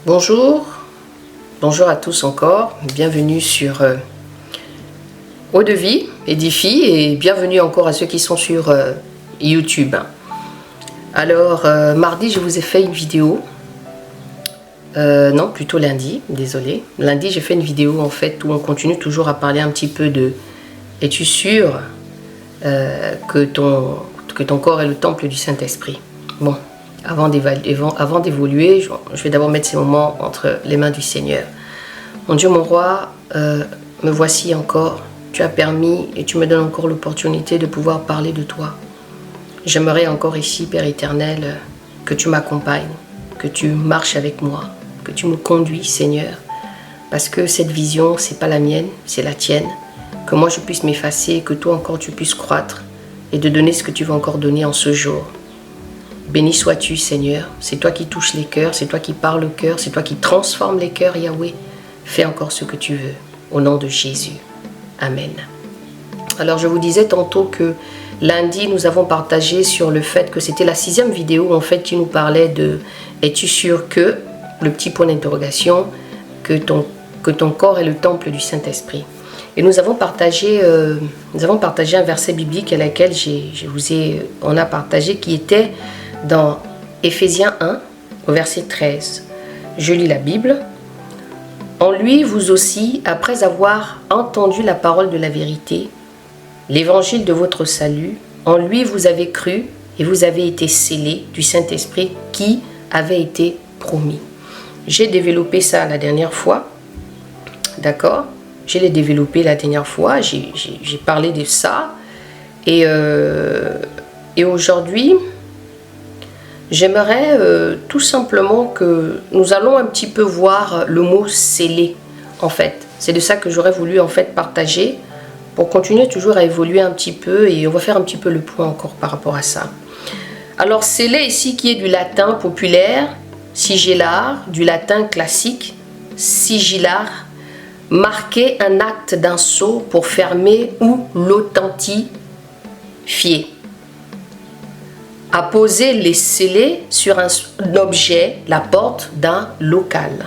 Bonjour, bonjour à tous encore, bienvenue sur Eau de Vie, Edifie, et bienvenue encore à ceux qui sont sur YouTube. Alors, mardi, je vous ai fait une vidéo, non, plutôt lundi, désolé. Lundi, j'ai fait une vidéo en fait où on continue toujours à parler un petit peu de « Es-tu sûr que ton corps est le temple du Saint-Esprit ?» Bon. Avant d'évoluer, je vais d'abord mettre ces moments entre les mains du Seigneur. Mon Dieu, mon roi, me voici encore. Tu as permis et tu me donnes encore l'opportunité de pouvoir parler de toi. J'aimerais encore ici, Père éternel, que tu m'accompagnes, que tu marches avec moi, que tu me conduis, Seigneur. Parce que cette vision, c'est pas la mienne, c'est la tienne. Que moi je puisse m'effacer, que toi encore tu puisses croître et de donner ce que tu veux encore donner en ce jour. Béni sois-tu, Seigneur. C'est toi qui touches les cœurs, c'est toi qui parles au cœur, c'est toi qui transformes les cœurs, Yahweh. Fais encore ce que tu veux, au nom de Jésus. Amen. Alors, je vous disais tantôt que lundi, nous avons partagé sur le fait que c'était la 6e vidéo, en fait, qui nous parlait de « Es-tu sûr que ?» le petit point d'interrogation, que ton corps est le temple du Saint-Esprit. Et nous avons partagé un verset biblique à laquelle on a partagé qui était dans Éphésiens 1, au verset 13. Je lis la Bible. « En lui, vous aussi, après avoir entendu la parole de la vérité, l'évangile de votre salut, en lui vous avez cru et vous avez été scellés du Saint-Esprit qui avait été promis. » J'ai développé ça la dernière fois. D'accord ? Je l'ai développé la dernière fois. J'ai parlé de ça. Et aujourd'hui, j'aimerais tout simplement que nous allons un petit peu voir le mot scellé, en fait. C'est de ça que j'aurais voulu en fait partager pour continuer toujours à évoluer un petit peu et on va faire un petit peu le point encore par rapport à ça. Alors scellé ici qui est du latin populaire, sigillar, du latin classique, sigillar, marquer un acte d'un sceau pour fermer ou l'authentifier. Apposer les scellés sur un objet, la porte d'un local.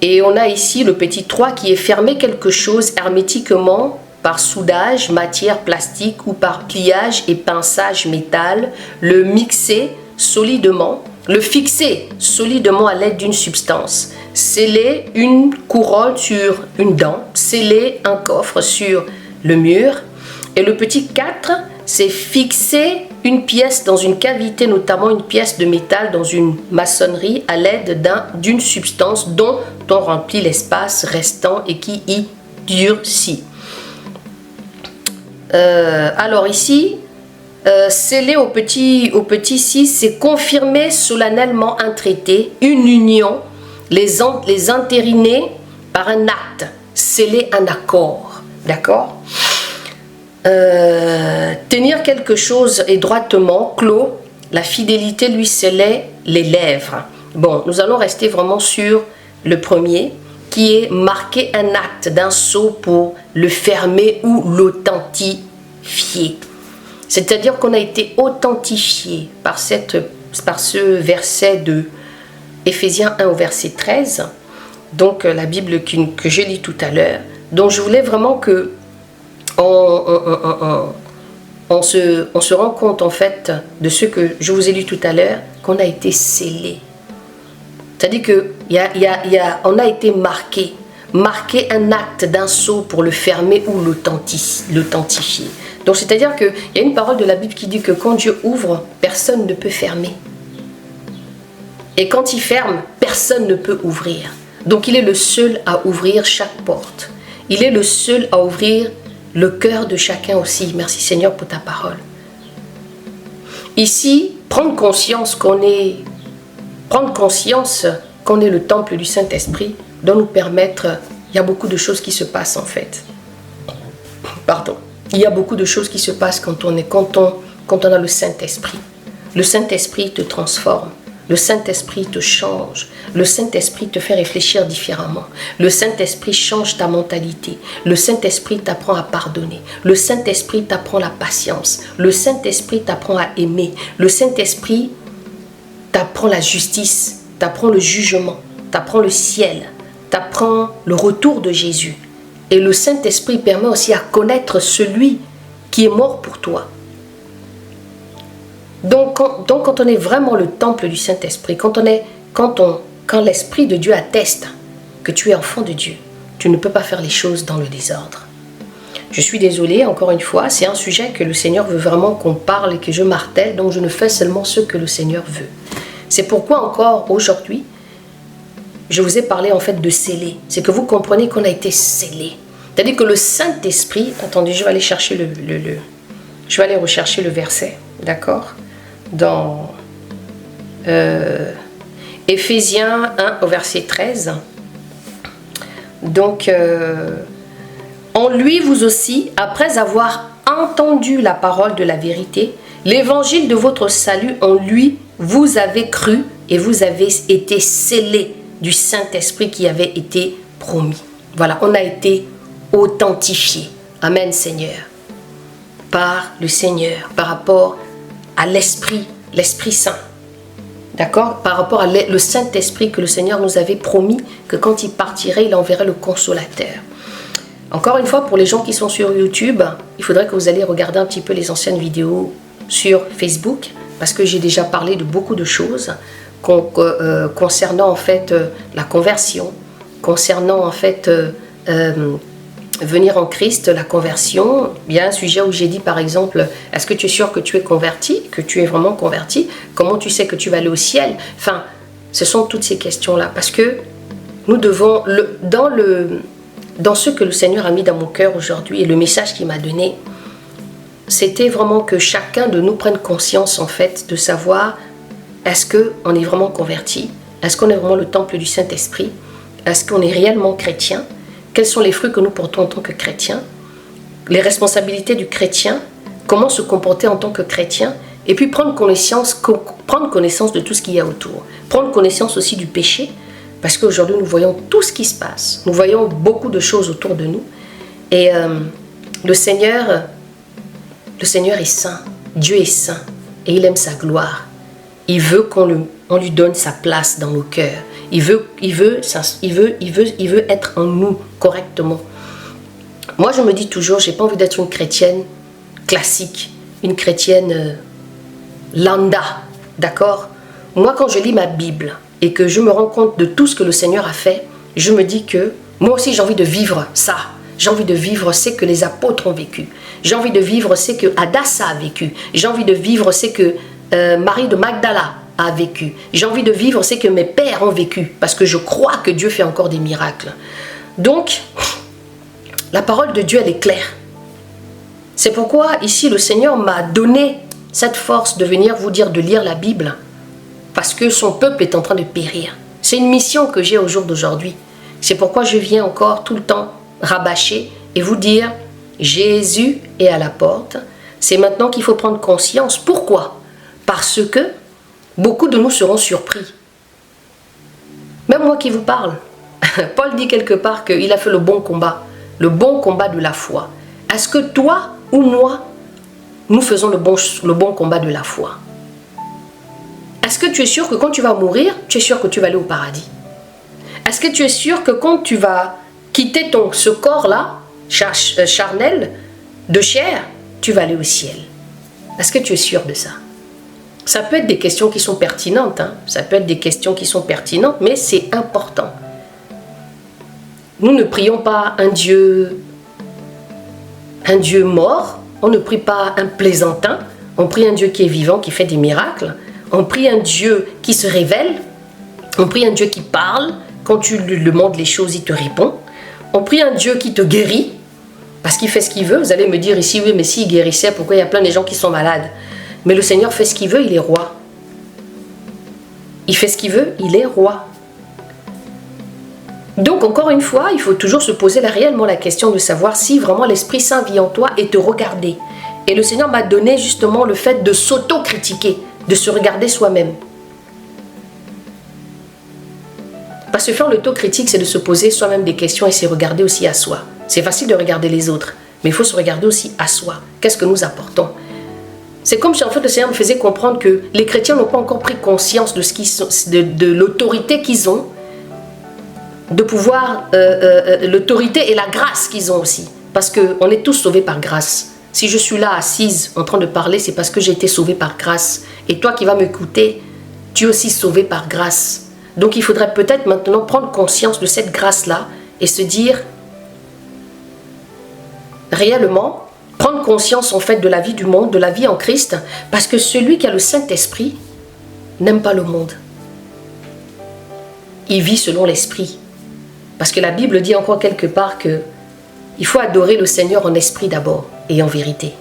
Et on a ici le petit 3 qui est fermer quelque chose hermétiquement par soudage, matière plastique ou par pliage et pinçage métal, le mixer solidement, le fixer solidement à l'aide d'une substance, sceller une couronne sur une dent, sceller un coffre sur le mur. Et le petit 4, c'est fixer une pièce dans une cavité, notamment une pièce de métal dans une maçonnerie à l'aide d'une substance dont on remplit l'espace restant et qui y durcit. Alors ici, sceller au petit 6, c'est confirmer solennellement un traité, une union, les entériner par un acte, sceller un accord. D'accord ? Tenir quelque chose étroitement clos, la fidélité lui scellait les lèvres. Bon, nous allons rester vraiment sur le premier, qui est marquer un acte d'un sceau pour le fermer ou l'authentifier. C'est-à-dire qu'on a été authentifié par ce verset de Éphésiens 1 au verset 13, donc la Bible que je lis tout à l'heure. Donc je voulais vraiment que on se rend compte en fait de ce que je vous ai lu tout à l'heure, qu'on a été scellé. C'est-à-dire qu'on a été marqué un acte d'un sceau pour le fermer ou l'authentifier. Donc c'est-à-dire qu'il y a une parole de la Bible qui dit que quand Dieu ouvre, personne ne peut fermer. Et quand il ferme, personne ne peut ouvrir. Donc il est le seul à ouvrir chaque porte. Il est le seul à ouvrir le cœur de chacun aussi. Merci Seigneur pour ta parole. Ici, prendre conscience qu'on est le temple du Saint-Esprit doit nous permettre, il y a beaucoup de choses qui se passent en fait. Pardon. Il y a beaucoup de choses qui se passent quand on a le Saint-Esprit. Le Saint-Esprit te transforme. Le Saint-Esprit te change. Le Saint-Esprit te fait réfléchir différemment. Le Saint-Esprit change ta mentalité. Le Saint-Esprit t'apprend à pardonner. Le Saint-Esprit t'apprend la patience. Le Saint-Esprit t'apprend à aimer. Le Saint-Esprit t'apprend la justice. tu apprends le jugement, tu apprends le ciel, tu apprends le retour de Jésus. Et le Saint-Esprit permet aussi à connaître celui qui est mort pour toi. Donc quand on est vraiment le temple du Saint-Esprit, quand l'Esprit de Dieu atteste que tu es enfant de Dieu, tu ne peux pas faire les choses dans le désordre. Je suis désolée, encore une fois, c'est un sujet que le Seigneur veut vraiment qu'on parle et que je martèle, donc je ne fais seulement ce que le Seigneur veut. C'est pourquoi encore aujourd'hui, je vous ai parlé en fait de sceller. C'est que vous comprenez qu'on a été scellé. C'est-à-dire que le Saint-Esprit, attendez, je vais aller chercher je vais aller rechercher le verset, d'accord? Dans Éphésiens 1 au verset 13. Donc, en lui vous aussi, après avoir entendu la parole de la vérité, l'évangile de votre salut, en lui vous avez cru et vous avez été scellés du Saint-Esprit qui avait été promis. Voilà, on a été authentifié. Amen, Seigneur. Par le Seigneur, par rapport à l'Esprit Saint. D'accord? Par rapport à le Saint-Esprit que le Seigneur nous avait promis que quand il partirait, il enverrait le Consolateur. Encore une fois, pour les gens qui sont sur YouTube, il faudrait que vous alliez regarder un petit peu les anciennes vidéos sur Facebook, parce que j'ai déjà parlé de beaucoup de choses concernant en fait la conversion, concernant en fait venir en Christ, la conversion. Il y a un sujet où j'ai dit par exemple, est-ce que tu es sûr que tu es converti, que tu es vraiment converti? Comment tu sais que tu vas aller au ciel? Enfin, ce sont toutes ces questions-là, parce que nous devons, dans ce que le Seigneur a mis dans mon cœur aujourd'hui et le message qu'il m'a donné, c'était vraiment que chacun de nous prenne conscience en fait de savoir, est-ce qu'on est vraiment converti? Est-ce qu'on est vraiment le temple du Saint-Esprit? Est-ce qu'on est réellement chrétien? Quels sont les fruits que nous portons en tant que chrétiens? Les responsabilités du chrétien? Comment se comporter en tant que chrétien? Et puis prendre connaissance de tout ce qu'il y a autour. Prendre connaissance aussi du péché. Parce qu'aujourd'hui, nous voyons tout ce qui se passe. Nous voyons beaucoup de choses autour de nous. Et le Seigneur est saint. Dieu est saint. Et il aime sa gloire. Il veut qu'on lui donne sa place dans nos cœurs. Il veut être en nous correctement. Moi, je me dis toujours, j'ai pas envie d'être une chrétienne classique, une chrétienne lambda, d'accord? Moi, quand je lis ma Bible et que je me rends compte de tout ce que le Seigneur a fait, je me dis que moi aussi, j'ai envie de vivre ça. J'ai envie de vivre ce que les apôtres ont vécu. J'ai envie de vivre ce que Hadassa a vécu. J'ai envie de vivre ce que Marie de Magdala a vécu. J'ai envie de vivre ce que mes pères ont vécu, parce que je crois que Dieu fait encore des miracles. Donc, la parole de Dieu, elle est claire. C'est pourquoi ici, le Seigneur m'a donné cette force de venir vous dire de lire la Bible, parce que son peuple est en train de périr. C'est une mission que j'ai au jour d'aujourd'hui. C'est pourquoi je viens encore tout le temps rabâcher et vous dire, Jésus est à la porte. C'est maintenant qu'il faut prendre conscience. Pourquoi? Parce que beaucoup de nous seront surpris. Même moi qui vous parle. Paul dit quelque part qu'il a fait le bon combat de la foi. Est-ce que toi ou moi, nous faisons le bon combat de la foi? Est-ce que tu es sûr que quand tu vas mourir, tu es sûr que tu vas aller au paradis? Est-ce que tu es sûr que quand tu vas quitter ce corps-là, charnel, de chair, tu vas aller au ciel? Est-ce que tu es sûr de ça? Ça peut être des questions qui sont pertinentes, hein? Ça peut être des questions qui sont pertinentes, mais c'est important. Nous ne prions pas un Dieu mort, on ne prie pas un plaisantin, on prie un Dieu qui est vivant, qui fait des miracles, on prie un Dieu qui se révèle, on prie un Dieu qui parle, quand tu lui demandes les choses, il te répond, on prie un Dieu qui te guérit, parce qu'il fait ce qu'il veut. Vous allez me dire ici, oui, mais s'il guérissait, pourquoi il y a plein de gens qui sont malades? Mais le Seigneur fait ce qu'il veut, il est roi. Il fait ce qu'il veut, il est roi. Donc, encore une fois, il faut toujours se poser réellement la question de savoir si vraiment l'Esprit Saint vit en toi et te regarder. Et le Seigneur m'a donné justement le fait de s'auto-critiquer, de se regarder soi-même. Parce que faire l'autocritique, c'est de se poser soi-même des questions et se regarder aussi à soi. C'est facile de regarder les autres, mais il faut se regarder aussi à soi. Qu'est-ce que nous apportons? C'est comme si en fait le Seigneur me faisait comprendre que les chrétiens n'ont pas encore pris conscience de, de l'autorité qu'ils ont, de pouvoir, l'autorité et la grâce qu'ils ont aussi. Parce qu'on est tous sauvés par grâce. Si je suis là assise en train de parler, c'est parce que j'ai été sauvé par grâce. Et toi qui vas m'écouter, tu es aussi sauvé par grâce. Donc il faudrait peut-être maintenant prendre conscience de cette grâce-là et se dire, réellement, prendre conscience en fait de la vie du monde, de la vie en Christ, parce que celui qui a le Saint-Esprit n'aime pas le monde. Il vit selon l'Esprit. Parce que la Bible dit encore quelque part que il faut adorer le Seigneur en esprit d'abord et en vérité.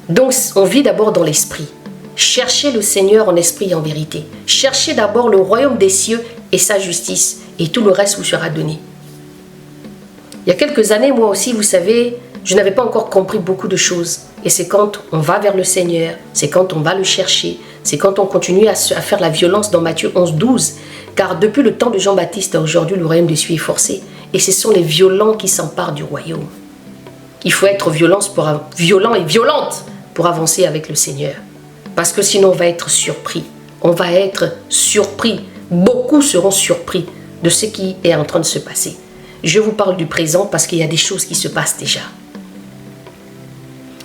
Donc on vit d'abord dans l'Esprit. Cherchez le Seigneur en esprit et en vérité. Cherchez d'abord le royaume des cieux et sa justice, et tout le reste vous sera donné. Il y a quelques années, moi aussi, vous savez, je n'avais pas encore compris beaucoup de choses. Et c'est quand on va vers le Seigneur, c'est quand on va le chercher, c'est quand on continue à faire la violence dans Matthieu 11, 12. Car depuis le temps de Jean-Baptiste à aujourd'hui, le royaume des cieux est forcé. Et ce sont les violents qui s'emparent du royaume. Il faut être violent et violente pour avancer avec le Seigneur. Parce que sinon on va être surpris. On va être surpris. Beaucoup seront surpris de ce qui est en train de se passer. Je vous parle du présent parce qu'il y a des choses qui se passent déjà.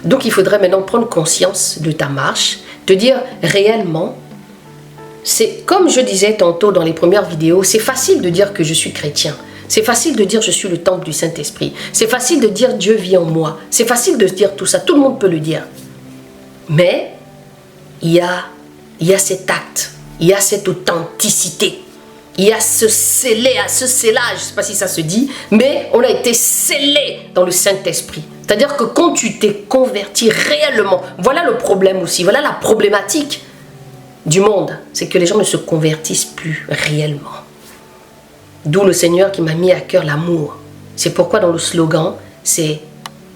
Donc il faudrait maintenant prendre conscience de ta marche, te dire réellement, c'est comme je disais tantôt dans les premières vidéos, c'est facile de dire que je suis chrétien. C'est facile de dire je suis le temple du Saint-Esprit. C'est facile de dire Dieu vit en moi. C'est facile de dire tout ça, tout le monde peut le dire. Mais il y a cet acte, il y a cette authenticité. Il y a ce scellage, je ne sais pas si ça se dit, mais on a été scellé dans le Saint-Esprit. C'est-à-dire que quand tu t'es converti réellement, voilà le problème aussi, voilà la problématique du monde, c'est que les gens ne se convertissent plus réellement. D'où le Seigneur qui m'a mis à cœur l'amour. C'est pourquoi dans le slogan, c'est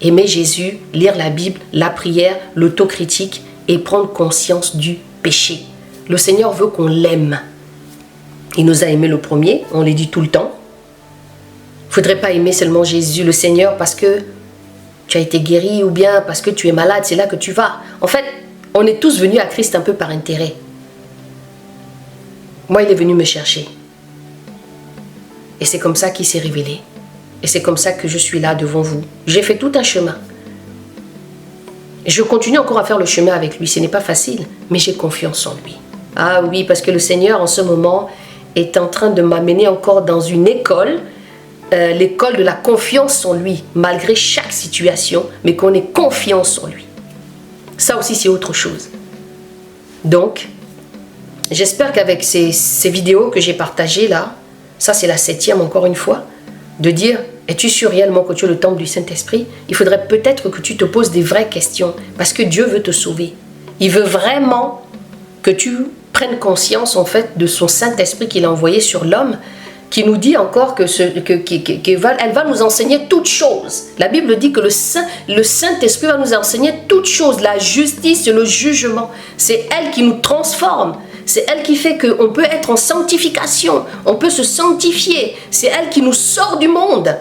aimer Jésus, lire la Bible, la prière, l'autocritique et prendre conscience du péché. Le Seigneur veut qu'on l'aime. Il nous a aimé le premier, on le dit tout le temps. Il ne faudrait pas aimer seulement Jésus, le Seigneur, parce que tu as été guéri ou bien parce que tu es malade, c'est là que tu vas. En fait, on est tous venus à Christ un peu par intérêt. Moi, il est venu me chercher. Et c'est comme ça qu'il s'est révélé. Et c'est comme ça que je suis là devant vous. J'ai fait tout un chemin. Je continue encore à faire le chemin avec lui. Ce n'est pas facile, mais j'ai confiance en lui. Ah oui, parce que le Seigneur, en ce moment, est en train de m'amener encore dans une école, l'école de la confiance en lui, malgré chaque situation, mais qu'on ait confiance en lui. Ça aussi, c'est autre chose. Donc, j'espère qu'avec ces vidéos que j'ai partagées là, ça c'est la 7e encore une fois, de dire, es-tu sûr réellement que tu es le temple du Saint-Esprit? Il faudrait peut-être que tu te poses des vraies questions, parce que Dieu veut te sauver. Il veut vraiment que tu prennes conscience en fait de son Saint-Esprit qu'il a envoyé sur l'homme, qui nous dit encore qu'elle va nous enseigner toutes choses. La Bible dit que le Saint-Esprit va nous enseigner toutes choses, la justice et le jugement. C'est elle qui nous transforme. C'est elle qui fait qu'on peut être en sanctification, on peut se sanctifier. C'est elle qui nous sort du monde.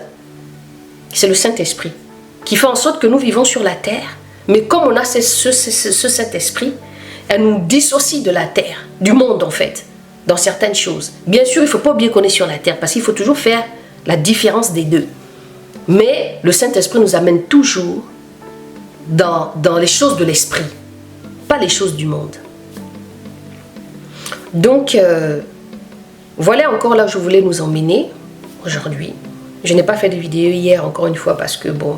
C'est le Saint-Esprit qui fait en sorte que nous vivons sur la terre. Mais comme on a ce Saint-Esprit, elle nous dissocie de la terre, du monde en fait, dans certaines choses. Bien sûr, il ne faut pas oublier qu'on est sur la terre, parce qu'il faut toujours faire la différence des deux. Mais le Saint-Esprit nous amène toujours dans les choses de l'esprit, pas les choses du monde. Donc, voilà encore là où je voulais nous emmener aujourd'hui. Je n'ai pas fait de vidéo hier, encore une fois, parce que, bon,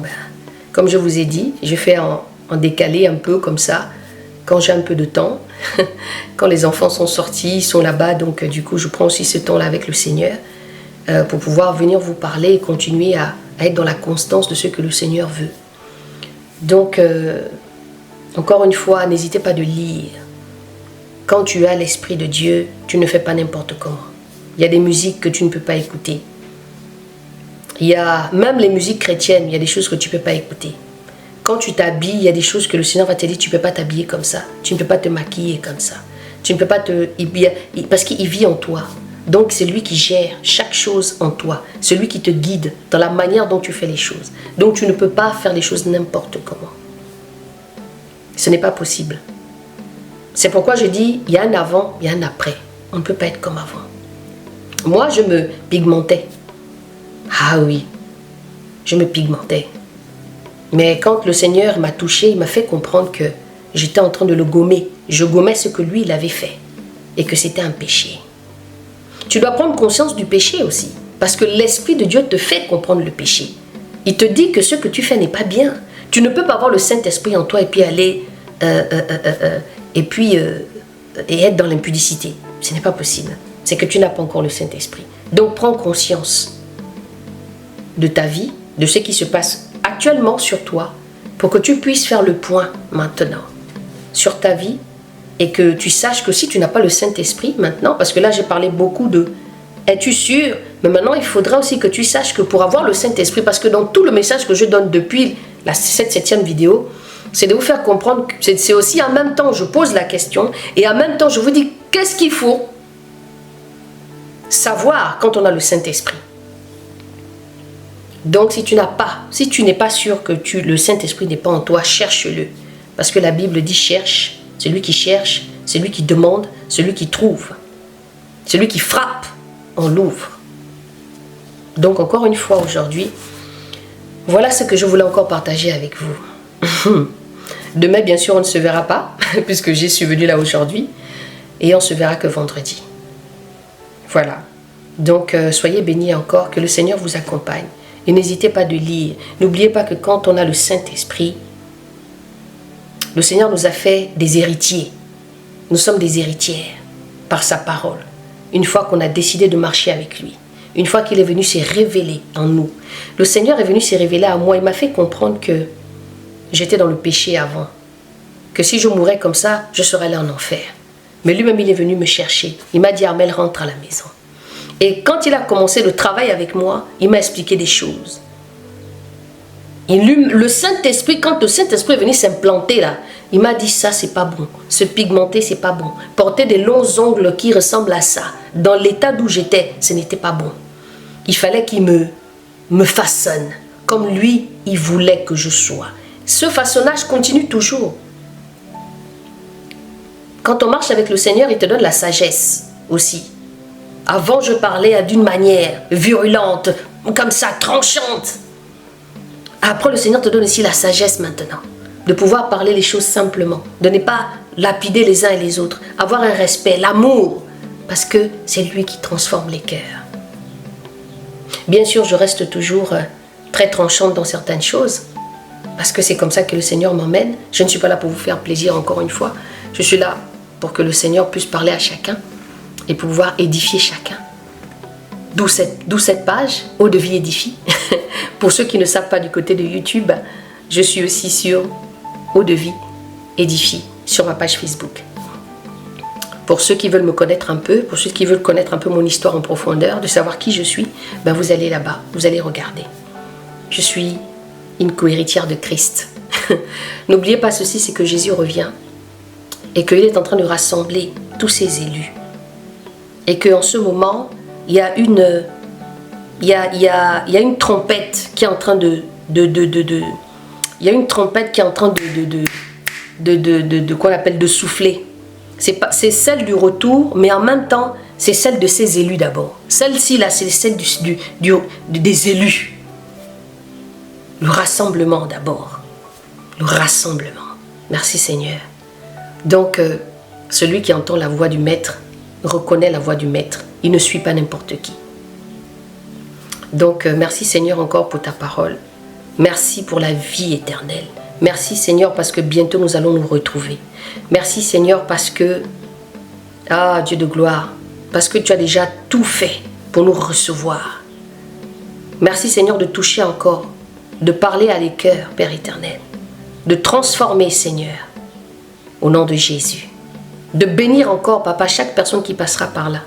comme je vous ai dit, je fais en décalé un peu comme ça, quand j'ai un peu de temps, quand les enfants sont sortis, ils sont là-bas, donc du coup, je prends aussi ce temps-là avec le Seigneur pour pouvoir venir vous parler et continuer à être dans la constance de ce que le Seigneur veut. Donc, encore une fois, n'hésitez pas de lire. Quand tu as l'Esprit de Dieu, tu ne fais pas n'importe comment. Il y a des musiques que tu ne peux pas écouter. Il y a même les musiques chrétiennes, il y a des choses que tu ne peux pas écouter. Quand tu t'habilles, il y a des choses que le Seigneur va te dire, tu ne peux pas t'habiller comme ça. Tu ne peux pas te maquiller comme ça. Tu ne peux pas parce qu'il vit en toi. Donc c'est lui qui gère chaque chose en toi. C'est lui qui te guide dans la manière dont tu fais les choses. Donc tu ne peux pas faire les choses n'importe comment. Ce n'est pas possible. C'est pourquoi je dis, il y a un avant, il y a un après. On ne peut pas être comme avant. Moi, je me pigmentais. Ah oui, je me pigmentais. Mais quand le Seigneur m'a touché, il m'a fait comprendre que j'étais en train de le gommer. Je gommais ce que lui, il avait fait. Et que c'était un péché. Tu dois prendre conscience du péché aussi. Parce que l'Esprit de Dieu te fait comprendre le péché. Il te dit que ce que tu fais n'est pas bien. Tu ne peux pas avoir le Saint-Esprit en toi et puis aller... et être dans l'impudicité. Ce n'est pas possible. C'est que tu n'as pas encore le Saint-Esprit. Donc prends conscience de ta vie, de ce qui se passe actuellement sur toi, pour que tu puisses faire le point maintenant sur ta vie et que tu saches que si tu n'as pas le Saint-Esprit maintenant, parce que là j'ai parlé beaucoup de es-tu sûr? Mais maintenant il faudra aussi que tu saches que pour avoir le Saint-Esprit, parce que dans tout le message que je donne depuis cette 7e vidéo, c'est de vous faire comprendre que c'est aussi en même temps je pose la question et en même temps je vous dis qu'est-ce qu'il faut savoir quand on a le Saint-Esprit. Donc si tu n'es pas sûr que le Saint-Esprit n'est pas en toi, cherche-le. Parce que la Bible dit cherche, celui qui demande, celui qui trouve, celui qui frappe, on l'ouvre. Donc encore une fois aujourd'hui, voilà ce que je voulais encore partager avec vous. Demain bien sûr on ne se verra pas, puisque je suis venue là aujourd'hui, et on se verra que vendredi. Voilà. Donc soyez bénis encore, que le Seigneur vous accompagne. Et n'hésitez pas de lire. N'oubliez pas que quand on a le Saint-Esprit, le Seigneur nous a fait des héritiers. Nous sommes des héritières par sa parole. Une fois qu'on a décidé de marcher avec lui. Une fois qu'il est venu se révéler en nous. Le Seigneur est venu se révéler à moi. Il m'a fait comprendre que j'étais dans le péché avant. Que si je mourais comme ça, je serais allé en enfer. Mais lui-même, il est venu me chercher. Il m'a dit, Armelle, rentre à la maison. Et quand il a commencé le travail avec moi, il m'a expliqué des choses. Le Saint-Esprit, quand le Saint-Esprit est venu s'implanter là, il m'a dit ça c'est pas bon, se pigmenter c'est pas bon, porter des longs ongles qui ressemblent à ça, dans l'état d'où j'étais, ce n'était pas bon. Il fallait qu'il me façonne, comme lui, il voulait que je sois. Ce façonnage continue toujours. Quand on marche avec le Seigneur, il te donne la sagesse aussi. Avant, je parlais d'une manière virulente, comme ça, tranchante. Après, le Seigneur te donne aussi la sagesse maintenant. De pouvoir parler les choses simplement. De ne pas lapider les uns et les autres. Avoir un respect, l'amour. Parce que c'est lui qui transforme les cœurs. Bien sûr, je reste toujours très tranchante dans certaines choses. Parce que c'est comme ça que le Seigneur m'emmène. Je ne suis pas là pour vous faire plaisir encore une fois. Je suis là pour que le Seigneur puisse parler à chacun. Et pouvoir édifier chacun. D'où cette page, Eau de vie édifie. Pour ceux qui ne savent pas du côté de YouTube, je suis aussi sur Eau de vie édifie, sur ma page Facebook. Pour ceux qui veulent me connaître un peu, pour ceux qui veulent connaître un peu mon histoire en profondeur, de savoir qui je suis, ben vous allez là-bas, vous allez regarder. Je suis une co-héritière de Christ. N'oubliez pas ceci, c'est que Jésus revient et qu'il est en train de rassembler tous ses élus. Et qu'en ce moment, il y a une trompette qui est en train il y a une trompette qui est en train qu'on appelle de souffler. C'est celle du retour, mais en même temps, c'est celle de ses élus d'abord. Celle-ci là, c'est celle des élus. Le rassemblement d'abord. Le rassemblement. Merci Seigneur. Donc, celui qui entend la voix du Maître reconnaît la voix du Maître. Il ne suit pas n'importe qui. Donc, merci Seigneur encore pour ta parole. Merci pour la vie éternelle. Merci Seigneur parce que bientôt nous allons nous retrouver. Merci Seigneur parce que, Dieu de gloire, parce que tu as déjà tout fait pour nous recevoir. Merci Seigneur de toucher encore, de parler à les cœurs, Père éternel. De transformer Seigneur, au nom de Jésus. De bénir encore, Papa, chaque personne qui passera par là.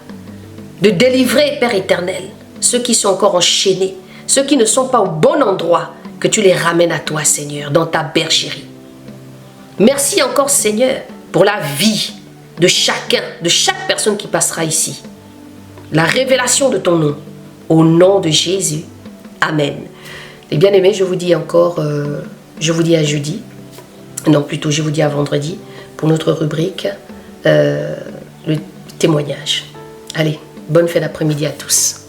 De délivrer, Père éternel, ceux qui sont encore enchaînés, ceux qui ne sont pas au bon endroit, que tu les ramènes à toi, Seigneur, dans ta bergerie. Merci encore, Seigneur, pour la vie de chacun, de chaque personne qui passera ici. La révélation de ton nom, au nom de Jésus. Amen. Les bien-aimés, je vous dis encore, je vous dis à jeudi. Non, plutôt, je vous dis à vendredi pour notre rubrique, le témoignage. Allez, bonne fin d'après-midi à tous.